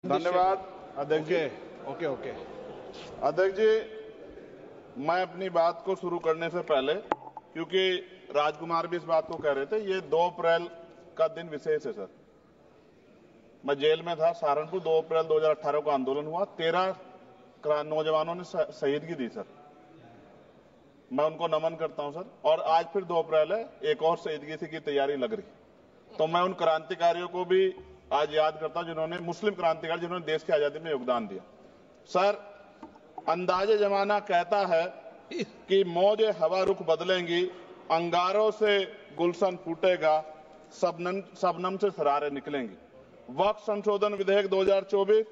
धन्यवाद अध्यक्ष जी। Okay okay अध्यक्ष जी, मैं अपनी बात को शुरू करने से पहले, क्योंकि राजकुमार भी इस बात को कह रहे थे, ये 2 अप्रैल का दिन विशेष है सर। मैं जेल में था सहारनपुर, 2 अप्रैल 2018 को आंदोलन हुआ, 13 नौजवानों ने शहीदगी दी सर। मैं उनको नमन करता हूं सर। और आज फिर 2 अप्रैल है, एक और शहीदगी की तैयारी लग रही। तो मैं उन क्रांतिकारियों को भी आज याद करता हूं जिन्होंने, मुस्लिम क्रांतिकारी जिन्होंने देश की आजादी में योगदान दिया। सर, अंदाजे जमाना कहता है कि मौजे हवा रुख बदलेंगी, अंगारों से गुलशन फूटेगा, शबनम से सरारे निकलेंगी। वक्फ संशोधन विधेयक 2024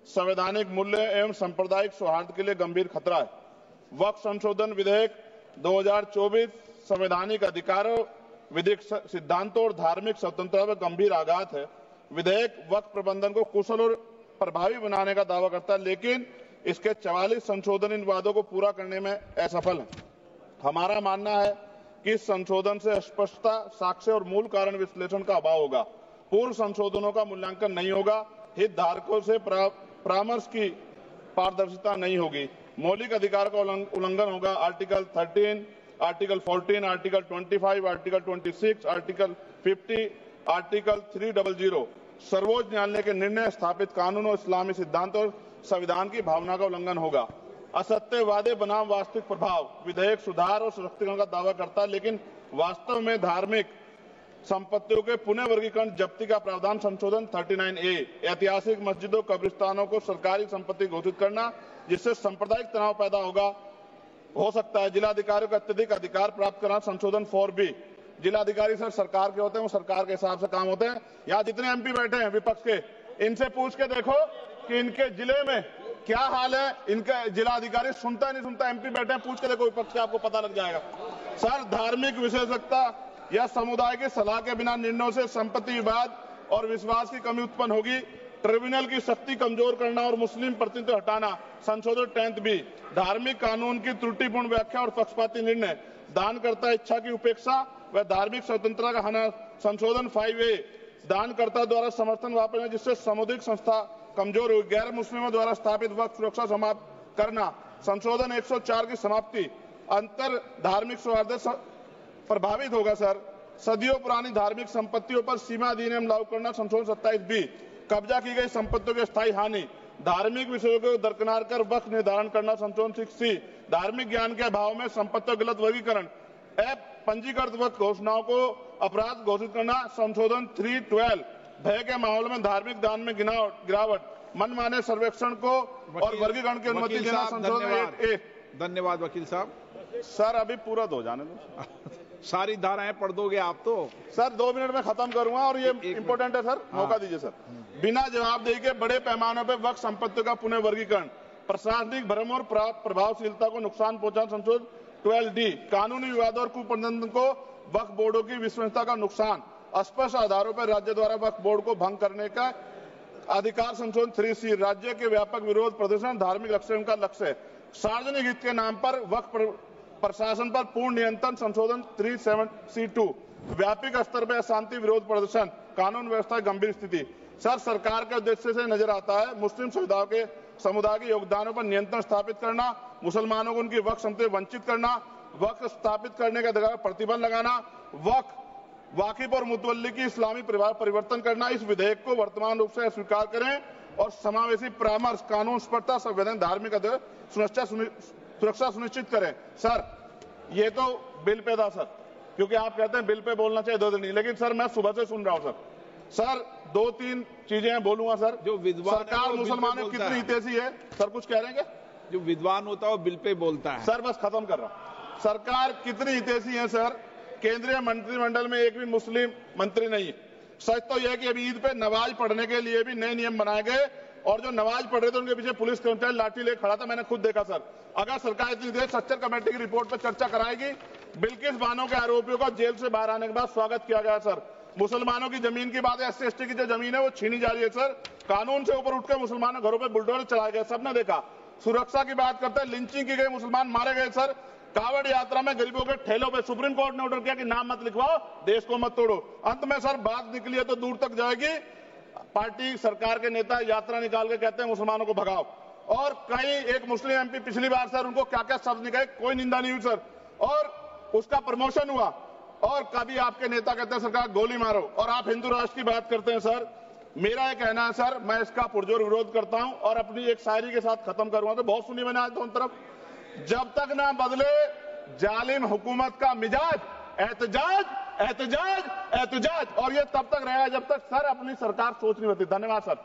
संवैधानिक मूल्य एवं सांप्रदायिक सौहार्द के लिए गंभीर खतरा है। वक्फ संशोधन विधेयक 2024 संवैधानिक अधिकारों, विधिक सिद्धांतों और धार्मिक स्वतंत्रता पर गंभीर आघात है। विधेयक वक्फ प्रबंधन को कुशल और प्रभावी बनाने का दावा करता है, लेकिन इसके 44 संशोधन इन वादों को पूरा करने में असफल है। हमारा मानना है कि इस संशोधन से स्पष्टता, साक्ष्य और मूल कारण विश्लेषण का अभाव होगा। पूर्व संशोधनों का मूल्यांकन नहीं होगा, हितधारकों से परामर्श की पारदर्शिता नहीं होगी, मौलिक अधिकार का उल्लंघन होगा। Article 13, article 14, article 25, article 26, article 50, article 300 सर्वोच्च न्यायालय के निर्णय, स्थापित कानून और इस्लामी सिद्धांत और संविधान की भावना का उल्लंघन होगा। असत्य वादे बनाम वास्तविक प्रभाव, विधेयक सुधार और सशक्तिकरण का दावा करता है, लेकिन वास्तव में धार्मिक संपत्तियों के पुनः वर्गीकरण, जब्ती का प्रावधान संशोधन 39A, ऐतिहासिक मस्जिदों, कब्रिस्तानों को सरकारी संपत्ति घोषित करना, जिससे सांप्रदायिक तनाव पैदा हो सकता है। जिलाधिकारी को अत्यधिक अधिकार प्राप्त करना, संशोधन 4B। जिलाधिकारी सर सरकार के होते हैं, वो सरकार के हिसाब से काम होते हैं। यहाँ जितने MP बैठे हैं विपक्ष के, इनसे पूछ के देखो कि इनके जिले में क्या हाल है। इनका जिलाधिकारी सुनता नहीं सुनता, MP बैठे हैं, पूछ के देखो विपक्ष से, आपको पता लग जाएगा। सर, धार्मिक विशेषज्ञता या समुदाय की सलाह के बिना निर्णयों से संपत्ति विवाद और विश्वास की कमी उत्पन्न होगी। ट्रिब्यूनल की शक्ति कमजोर करना और मुस्लिम प्रतिनिधित्व हटाना, संशोधन 10B। धार्मिक कानून की त्रुटिपूर्ण व्याख्या और पक्षपाती निर्णय, दानकर्ता इच्छा की उपेक्षा व धार्मिक स्वतंत्रता का हनन, संशोधन 5A। दानकर्ता द्वारा समर्थन वापस, जिससे सामुदायिक संस्था कमजोर हुई। गैर मुस्लिमों द्वारा स्थापित वक्फ सुरक्षा समाप्त करना, संशोधन 104 की समाप्ति। अंतर धार्मिक सौहार्द प्रभावित होगा सर। सदियों पुरानी धार्मिक संपत्तियों पर सीमा अधिनियम लागू करना, संशोधन 27B। कब्जा की गई संपत्तियों की स्थायी हानि, धार्मिक विषयों को दरकिनार कर वक्फ निर्धारण करना, संशोधन 6C। धार्मिक ज्ञान के अभाव में संपत्तियों का गलत वर्गीकरण, पंजीकृत वक्फ घोषणाओं को अपराध घोषित करना, संशोधन 312। भय के माहौल में धार्मिक दान में गिरावट, मनमाने सर्वेक्षण को और वर्गीकरण की अनुमति देना, संशोधन 8A। धन्यवाद वकील साहब। सर, अभी पूरा दो जाने दो। सारी धाराएं पढ़ दोगे आप तो? सर, 2 मिनट में खत्म करूंगा और ये इंपॉर्टेंट है सर, मौका दीजिए सर। बिना जवाबदेही के बड़े पैमाने पर वक्फ संपत्तियों का पुनः वर्गीकरण, प्रशासनिक भ्रम और प्रभावशीलता को नुकसान पहुंचा, संशोधन 12D। कानूनी विवादों और कुप्रबंधन को वक्फ बोर्डों की विश्वसनीयता का नुकसान, अस्पष्ट आधारों पर राज्य द्वारा वक्फ बोर्ड को भंग करने का अधिकार, संशोधन 3C। राज्य के व्यापक विरोध प्रदर्शन, धार्मिक लक्ष्य का लक्ष्य, सार्वजनिक हित के नाम पर वक्फ प्रशासन पर पूर्ण नियंत्रण, संशोधन 37C2। व्यापक स्तर पर अशांति विरोध प्रदर्शन, कानून व्यवस्था गंभीर स्थिति। सर, सरकार के उद्देश्य से नजर आता है मुस्लिम समुदाय के योगदानों पर नियंत्रण स्थापित करना, मुसलमानों को उनकी वक्फ संपत्ति वंचित करना, वक्फ स्थापित करने के अधिकार पर प्रतिबंध लगाना, वाकिफ और मुतवल्ली की इस्लामी परिवर्तन करना। इस विधेयक को वर्तमान रूप से स्वीकार करें और समावेशी परामर्श, कानून स्पष्टता, संवैधानिक धार्मिक सुरक्षा सुनिश्चित करें। सर, ये तो बिल पे था सर, क्योंकि आप कहते हैं बिल पे बोलना चाहिए 2 दिन नहीं, लेकिन सर मैं सुबह से सुन रहा हूं सर 2-3 चीजें बोलूंगा सर। जो विद्वान सरकार मुसलमानों की कितनी हितैषी है सर, कुछ कह रहे हैं क्या? जो विद्वान होता है वो बिल पे बोलता है सर। बस खत्म कर रहा हूं। सरकार कितनी हितैषी है सर? केंद्रीय मंत्रिमंडल में एक भी मुस्लिम मंत्री नहीं है। सच तो यह है कि अभी ईद पे नमाज पढ़ने के लिए भी नए नियम बनाए गए, और जो नमाज पढ़ रहे थे उनके पीछे पुलिस कर्मचारी लाठी लेकर खड़ा था, मैंने खुद देखा सर। अगर सरकार इतनी देर सच्चर कमेटी की रिपोर्ट पर चर्चा कराएगी, बिल्किस बानो के आरोपियों का जेल से बाहर आने के बाद स्वागत किया गया सर। मुसलमानों की जमीन की बात है, SC/ST की जो जमीन है वो छीनी जा रही है सर। कानून से ऊपर उठकर मुसलमानों घरों पर बुलडोजर चलाए गए, सबने देखा। सुरक्षा की बात करते हैं, लिंचिंग की गई, मुसलमान मारे गए सर। कावड़ यात्रा में गरीबों के ठेलों पे सुप्रीम कोर्ट ने ऑर्डर किया कि नाम मत लिखवाओ, देश को मत तोड़ो। अंत में सर बात निकली है तो दूर तक जाएगी। पार्टी सरकार के नेता यात्रा निकाल के कहते हैं मुसलमानों को भगाओ, और कई एक मुस्लिम एमपी पिछली बार सर उनको क्या क्या शब्द निकले, कोई निंदा नहीं हुई सर, और उसका प्रमोशन हुआ। और कभी आपके नेता कहते हैं सरकार गोली मारो, और आप हिंदू राष्ट्र की बात करते हैं सर। मेरा यह कहना है सर, मैं इसका पुरजोर विरोध करता हूं और अपनी एक शायरी के साथ खत्म करूंगा। तो बहुत सुनी मैंने आज दोनों तरफ, जब तक ना बदले जालिम हुकूमत का मिजाज, एहतजाज एहतजाज एहतजाज, और ये तब तक रहेगा जब तक सर अपनी सरकार सोच नहीं होती। धन्यवाद सर।